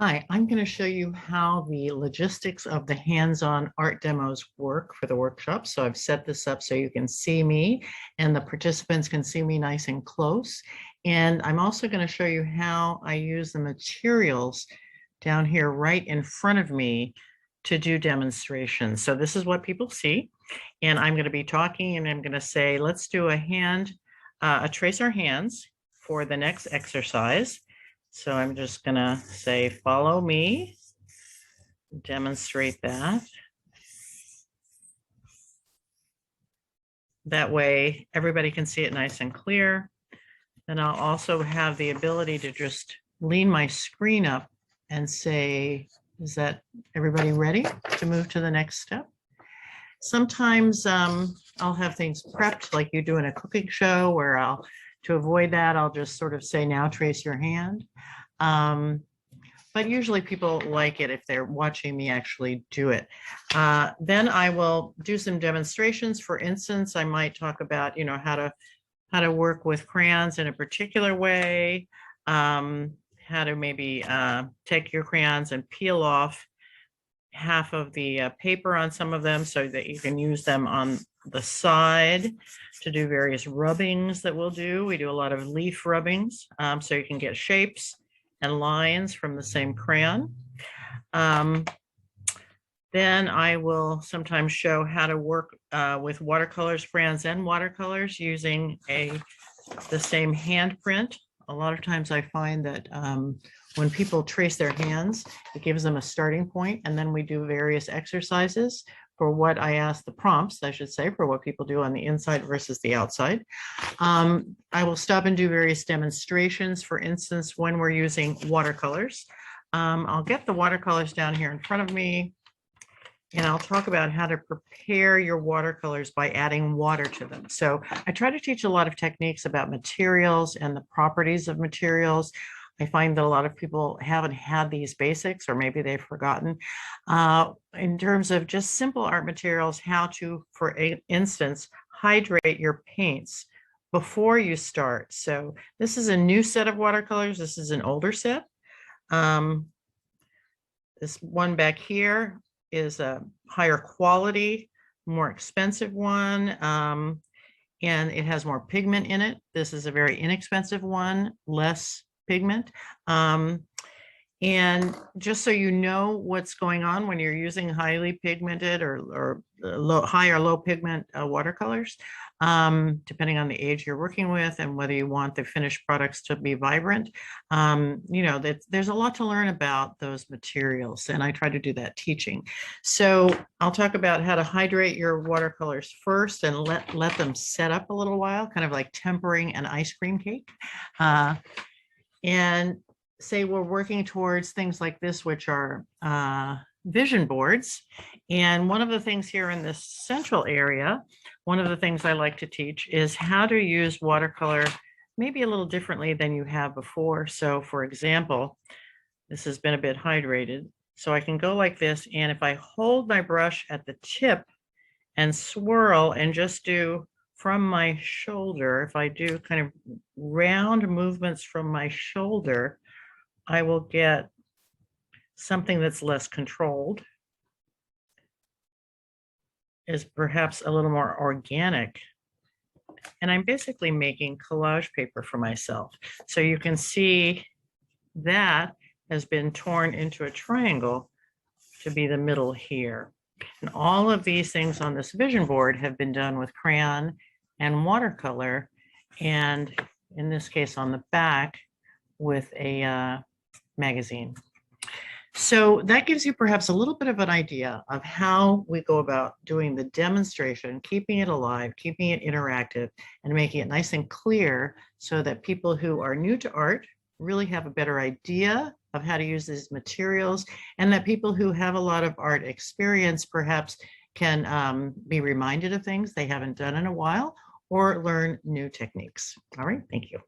Hi, I'm going to show you how the logistics of the hands-on art demos work for the workshop. So I've set this up so you can see me and the participants can see me nice and close. And I'm also going to show you how I use the materials down here right in front of me to do demonstrations. So this is what people see. And I'm going to be talking and I'm going to say, let's do a trace our hands for the next exercise. So I'm just going to say, follow me, demonstrate that. That way everybody can see it nice and clear. And I'll also have the ability to just lean my screen up and say, is that everybody ready to move to the next step? Sometimes I'll have things prepped like you do in a cooking show where to avoid that, I'll just sort of say, now trace your hand. But usually people like it if they're watching me actually do it. Then I will do some demonstrations. For instance, I might talk about, how to work with crayons in a particular way, how to maybe take your crayons and peel off half of the paper on some of them so that you can use them on the side to do various rubbings that we'll do. We do a lot of leaf rubbings, so you can get shapes and lines from the same crayon. Then I will sometimes show how to work with watercolors, crayons, and watercolors using the same handprint. A lot of times I find that when people trace their hands, it gives them a starting point, and then we do various exercises for what I ask the prompts, I should say, for what people do on the inside versus the outside. I will stop and do various demonstrations, for instance, when we're using watercolors. I'll get the watercolors down here in front of me, and I'll talk about how to prepare your watercolors by adding water to them. So I try to teach a lot of techniques about materials and the properties of materials. I find that a lot of people haven't had these basics, or maybe they've forgotten. In terms of just simple art materials, how to, for instance, hydrate your paints before you start. So this is a new set of watercolors. This is an older set. This one back here is a higher quality, more expensive one, and it has more pigment in it. This is a very inexpensive one, less pigment. And just so you know what's going on when you're using highly pigmented or high or low pigment watercolors, depending on the age you're working with and whether you want the finished products to be vibrant, there's a lot to learn about those materials, and I try to do that teaching. So I'll talk about how to hydrate your watercolors first and let them set up a little while, kind of like tempering an ice cream cake. And say we're working towards things like this, which are vision boards. And one of the things here in this central area, one of the things I like to teach is how to use watercolor maybe a little differently than you have before. So for example, this has been a bit hydrated. So I can go like this, and if I hold my brush at the tip and swirl and just do from my shoulder, if I do kind of round movements from my shoulder, I will get something that's less controlled, is perhaps a little more organic. And I'm basically making collage paper for myself. So you can see that has been torn into a triangle to be the middle here. And all of these things on this vision board have been done with crayon and watercolor, and in this case on the back with a magazine. So that gives you perhaps a little bit of an idea of how we go about doing the demonstration, keeping it alive, keeping it interactive, and making it nice and clear so that people who are new to art really have a better idea of how to use these materials, and that people who have a lot of art experience perhaps can be reminded of things they haven't done in a while or learn new techniques. All right, thank you.